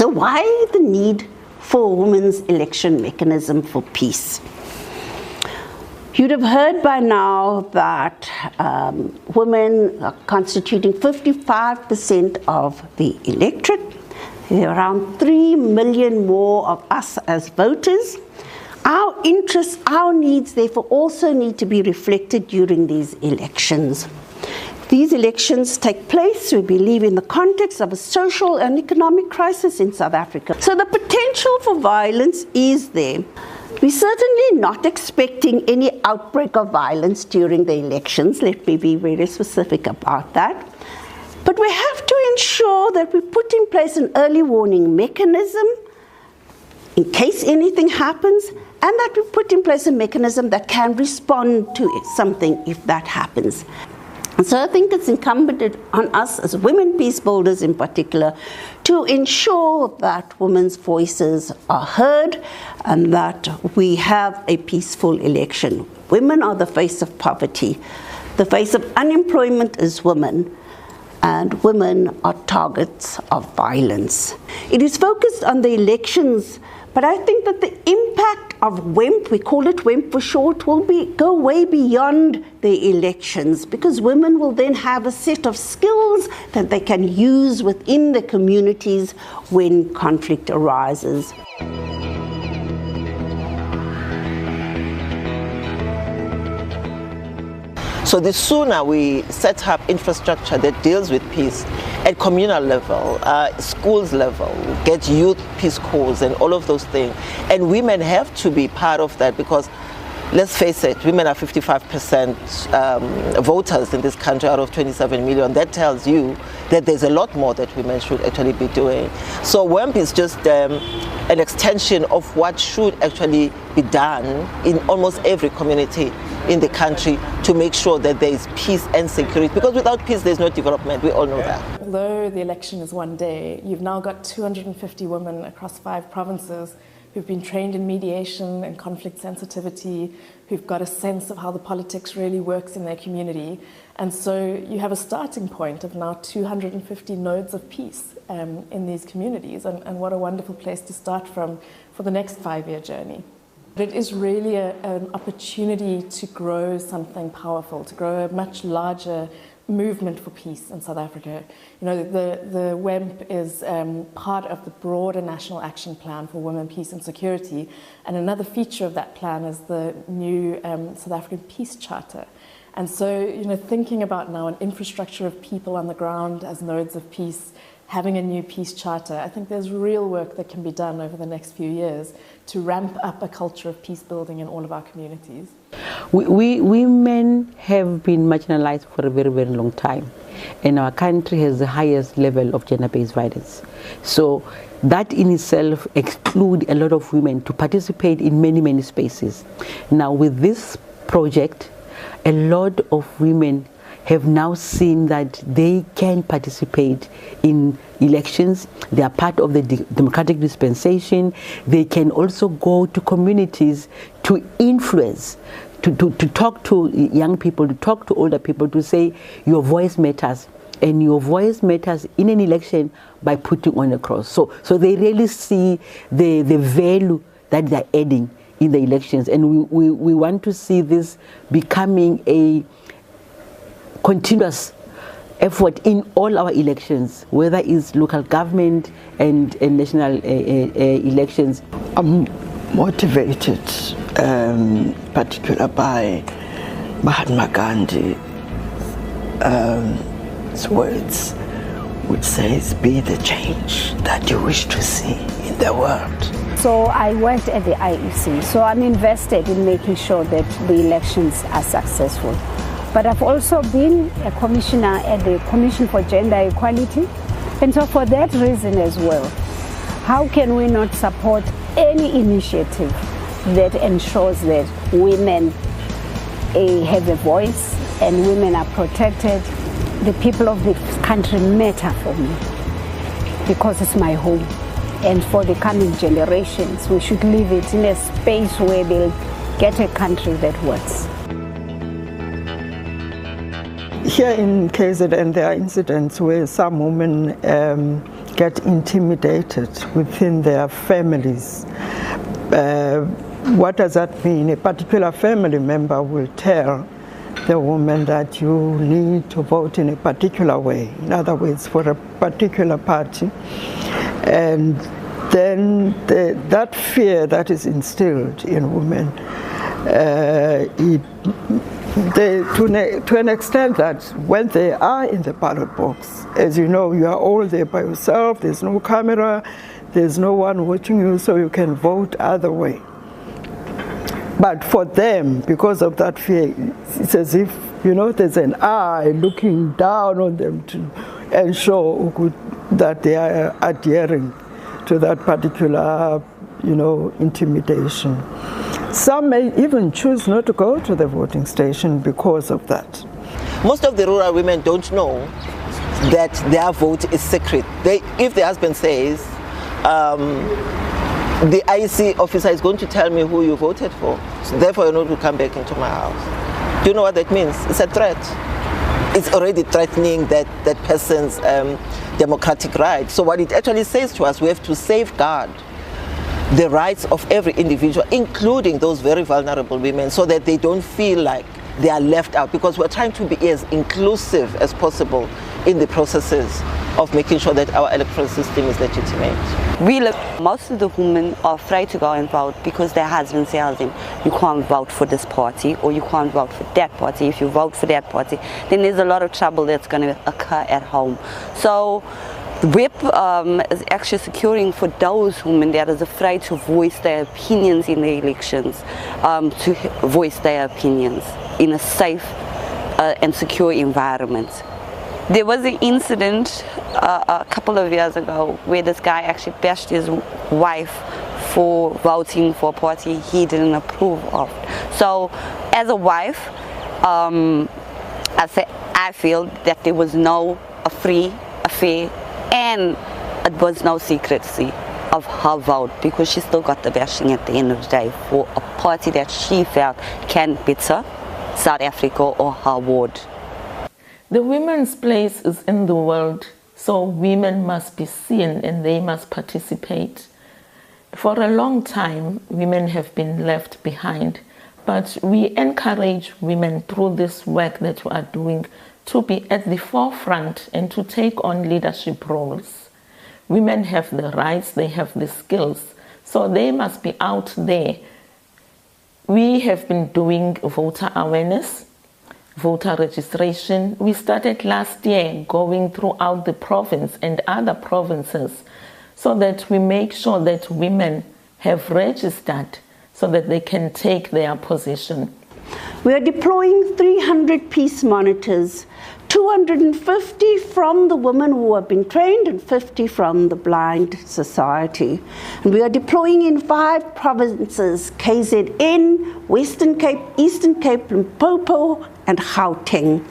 So why the need for a women's election mechanism for peace? You'd have heard by now that women are constituting 55% of the electorate. There are around 3 million more of us as voters. Our interests, our needs, therefore, also need to be reflected during these elections. These elections take place, we believe, in the context of a social and economic crisis in South Africa. So the potential for violence is there. We're certainly not expecting any outbreak of violence during the elections. Let me be very specific about that. But we have to ensure that we put in place an early warning mechanism in case anything happens, and that we put in place a mechanism that can respond to something if that happens. And so I think it's incumbent on us as women peace builders in particular to ensure that women's voices are heard and that we have a peaceful election. Women are the face of poverty. The face of unemployment is women, and women are targets of violence. It is focused on the elections, but I think that the impact of WEMP, we call it WEMP for short, will go way beyond the elections, because women will then have a set of skills that they can use within the communities when conflict arises. So the sooner we set up infrastructure that deals with peace at communal level, schools level, get youth peace corps and all of those things, and women have to be part of that, because let's face it, women are 55% voters in this country out of 27 million. That tells you that there's a lot more that women should actually be doing. So WEMP is just an extension of what should actually be done in almost every community in the country to make sure that there is peace and security, because without peace there's no development. We all know that. Although the election is one day, you've now got 250 women across 5 provinces who've been trained in mediation and conflict sensitivity, who've got a sense of how the politics really works in their community. And so you have a starting point of now 250 nodes of peace in these communities, and what a wonderful place to start from for the next 5-year journey. It is really an opportunity to grow something powerful, to grow a much larger movement for peace in South Africa. You know, the WEMP is part of the broader National Action Plan for Women, Peace and Security, and another feature of that plan is the new South African Peace Charter. And so, you know, thinking about now an infrastructure of people on the ground as nodes of peace, having a new peace charter, I think there's real work that can be done over the next few years to ramp up a culture of peace building in all of our communities. Women have been marginalized for a very, very long time, and our country has the highest level of gender-based violence. So that in itself excludes a lot of women to participate in many, many spaces. Now with this project, a lot of women have now seen that they can participate in elections. They are part of the democratic dispensation. They can also go to communities to influence, to talk to young people, to talk to older people, to say your voice matters. And your voice matters in an election by putting on a cross. So they really see the value that they're adding in the elections. And we want to see this becoming a continuous effort in all our elections, whether it's local government and national elections. I'm motivated, particularly by Mahatma Gandhi's words, which says, "Be the change that you wish to see in the world." So I worked at the IEC, so I'm invested in making sure that the elections are successful. But I've also been a commissioner at the Commission for Gender Equality. And so for that reason as well, how can we not support any initiative that ensures that women have a voice and women are protected? The people of this country matter for me because it's my home. And for the coming generations, we should leave it in a space where they'll get a country that works. Here in KZN, there are incidents where some women get intimidated within their families. What does that mean? A particular family member will tell the woman that you need to vote in a particular way, in other words, for a particular party. And then that fear that is instilled in women, to an extent that when they are in the ballot box, as you know, you are all there by yourself, there's no camera, there's no one watching you, so you can vote either way. But for them, because of that fear, it's as if, you know, there's an eye looking down on them to ensure that they are adhering to that particular, you know, intimidation. Some may even choose not to go to the voting station because of that. Most of the rural women don't know that their vote is secret. If the husband says, the IEC officer is going to tell me who you voted for, so therefore you're not to come back into my house. Do you know what that means? It's a threat. It's already threatening that person's democratic right. So what it actually says to us, we have to safeguard the rights of every individual, including those very vulnerable women, so that they don't feel like they are left out, because we're trying to be as inclusive as possible in the processes of making sure that our electoral system is legitimate. Most of the women are afraid to go and vote because their husband tells them, you can't vote for this party or you can't vote for that party. If you vote for that party, then there's a lot of trouble that's going to occur at home. So WEMP is actually securing for those women that is afraid to voice their opinions in the elections, to voice their opinions in a safe and secure environment. There was an incident a couple of years ago where this guy actually bashed his wife for voting for a party he didn't approve of. So as a wife, I feel that there was no free, fair, and it was no secrecy of her vote, because she still got the bashing at the end of the day for a party that she felt can better South Africa or her ward. The women's place is in the world, so women must be seen and they must participate. For a long time, women have been left behind, but we encourage women through this work that we are doing to be at the forefront and to take on leadership roles. Women have the rights, they have the skills, so they must be out there. We have been doing voter awareness, voter registration. We started last year going throughout the province and other provinces so that we make sure that women have registered so that they can take their position. We are deploying 300 peace monitors, 250 from the women who have been trained and 50 from the Blind Society. And we are deploying in 5 provinces, KZN, Western Cape, Eastern Cape, Limpopo, and Gauteng.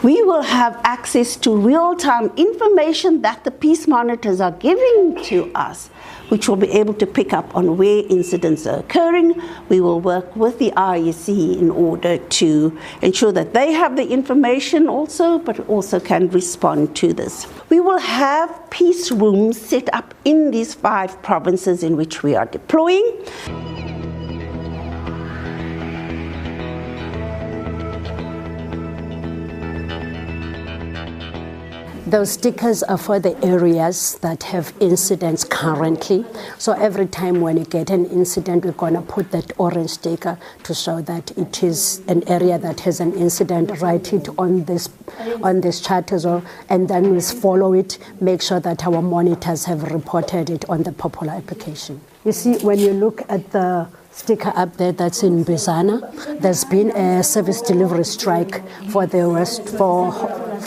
We will have access to real-time information that the peace monitors are giving to us, which will be able to pick up on where incidents are occurring. We will work with the IEC in order to ensure that they have the information also, but also can respond to this. We will have peace rooms set up in these 5 provinces in which we are deploying. Those stickers are for the areas that have incidents currently. So every time when you get an incident, we're going to put that orange sticker to show that it is an area that has an incident. Write it on this chart as well, and then we follow it, make sure that our monitors have reported it on the popular application. You see, when you look at the sticker up there that's in Bizana, there's been a service delivery strike for the West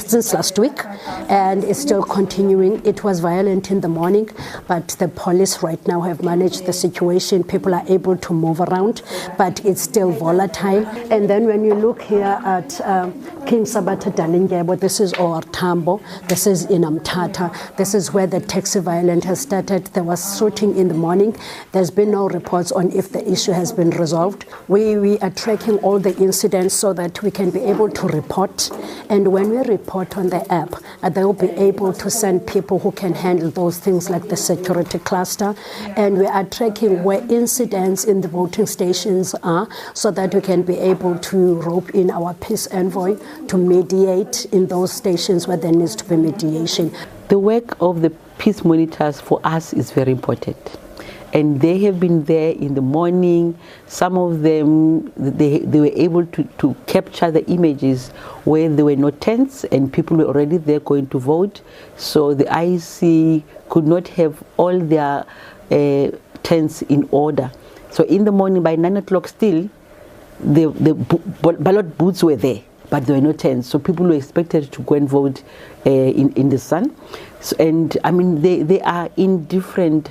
since last week, and it's still continuing. It was violent in the morning, but the police right now have managed the situation. People are able to move around, but it's still volatile. And then when you look here at King Sabata Dalingebo, this is our Tambo, this is in Amtata, this is where the taxi violence has started. There was shooting in the morning. There's been no reports on if the issue has been resolved. We are tracking all the incidents so that we can be able to report, and when we report, report on the app, and they'll be able to send people who can handle those things like the security cluster. And we are tracking where incidents in the voting stations are, so that we can be able to rope in our peace envoy to mediate in those stations where there needs to be mediation. The work of the peace monitors for us is very important. And they have been there in the morning. Some of them, they were able to capture the images where there were no tents and people were already there going to vote. So the IEC could not have all their tents in order. So in the morning, by 9 o'clock still, the ballot booths were there, but there were no tents. So people were expected to go and vote in the sun. So, and I mean, they are in different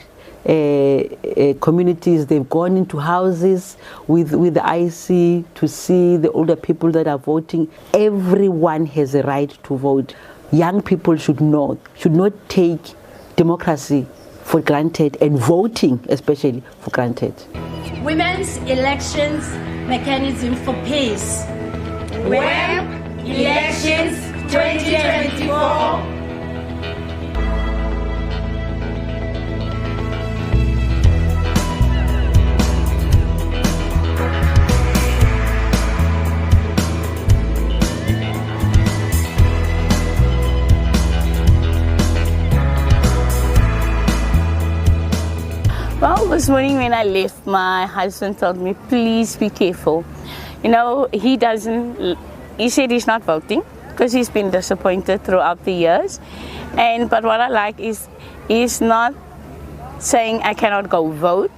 communities. They've gone into houses with the IEC to see the older people that are voting. Everyone has a right to vote. Young people should not take democracy for granted, and voting especially for granted. Women's Elections Mechanism for Peace. WEMP Elections 2024. Well, this morning when I left, my husband told me, please be careful. You know, he said he's not voting because he's been disappointed throughout the years. But what I like is he's not saying I cannot go vote.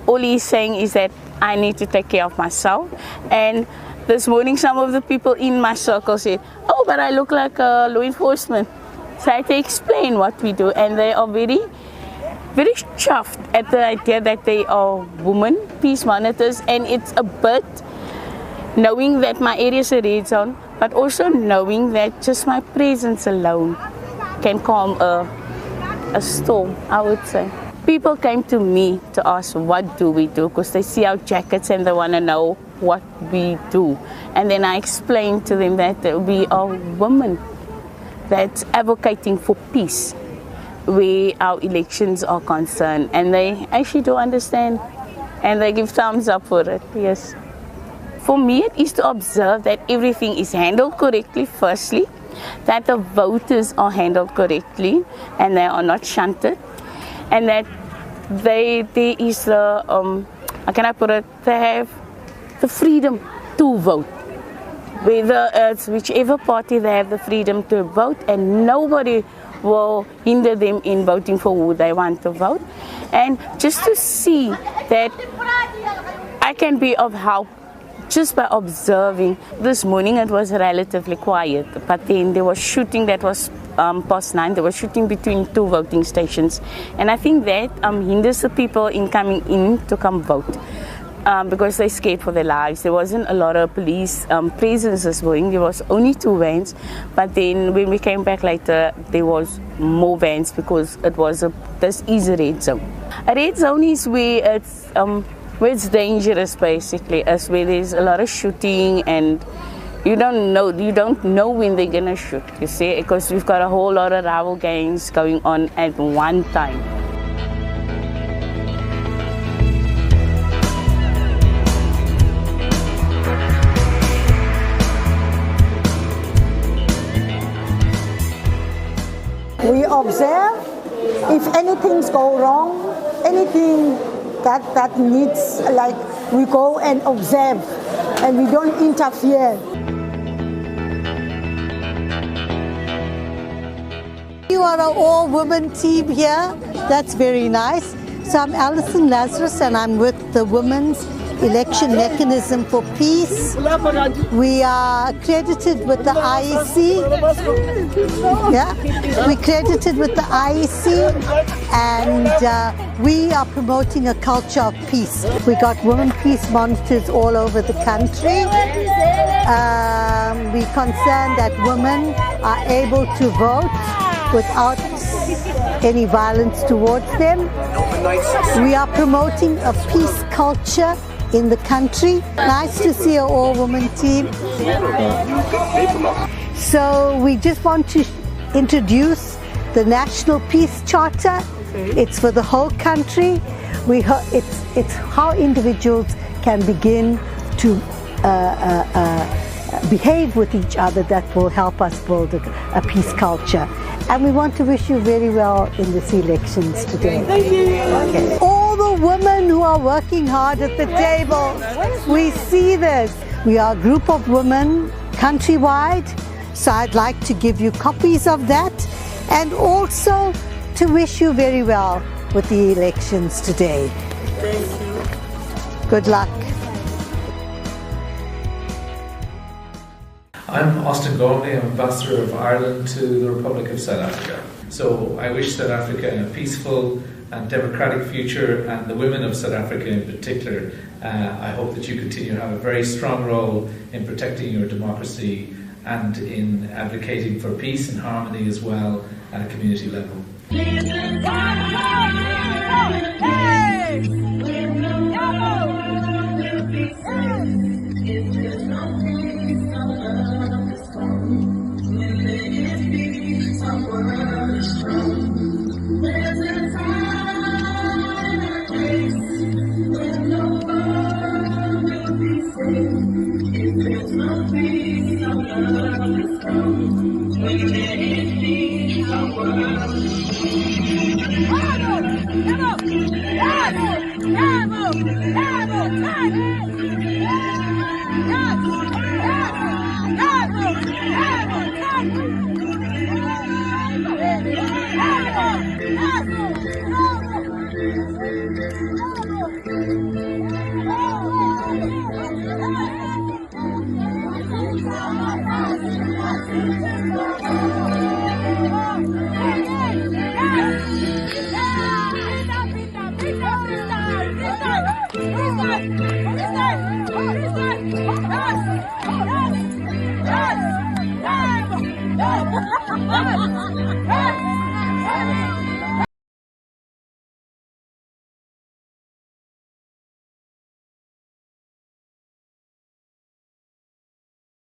All he's saying is that I need to take care of myself. And this morning some of the people in my circle said, oh, but I look like law enforcement. So I had to explain what we do, and they are very chuffed at the idea that they are women peace monitors. And it's a bit knowing that my area is a red zone, but also knowing that just my presence alone can calm a storm, I would say. People came to me to ask what do we do, because they see our jackets and they want to know what we do. And then I explained to them that we are women that's advocating for peace where our elections are concerned, and they actually do understand and they give thumbs up for it. Yes. For me, it is to observe that everything is handled correctly, firstly, that the voters are handled correctly and they are not shunted, and that there is the, how can I put it, they have the freedom to vote. Whether it's whichever party, they have the freedom to vote, and nobody will hinder them in voting for who they want to vote. And just to see that I can be of help just by observing. This morning it was relatively quiet, but then there was shooting that was past 9. There was shooting between 2 voting stations, and I think that hinders the people in coming in to come vote. Because they're scared for their lives. There wasn't a lot of police presence this morning. There was only 2 vans, but then when we came back later, there was more vans because this is a red zone. A red zone is where it's dangerous, basically, as where there's a lot of shooting, and you don't know when they're gonna shoot. You see, because we've got a whole lot of rival gangs going on at one time. We observe. If anything's go wrong, anything that needs, like, we go and observe, and we don't interfere. You are an all-women team here. That's very nice. So I'm Alison Lazarus, and I'm with the Women's Election Mechanism for Peace. We are accredited with the IEC. Yeah, we're accredited with the IEC, and we are promoting a culture of peace. We got women peace monitors all over the country. We're concerned that women are able to vote without any violence towards them. We are promoting a peace culture in the country. Nice to see an all-woman team. So we just want to introduce the National Peace Charter. It's for the whole country. It's how individuals can begin to behave with each other that will help us build a peace culture. And we want to wish you very well in this elections today. Thank you. Okay. All the women who are working hard at the table, we see this. We are a group of women countrywide, so I'd like to give you copies of that and also to wish you very well with the elections today. Thank you. Good luck. I'm Austin Gormley, I'm Ambassador of Ireland to the Republic of South Africa. So I wish South Africa a peaceful and democratic future, and the women of South Africa in particular. I hope that you continue to have a very strong role in protecting your democracy and in advocating for peace and harmony as well at a community level. Yes!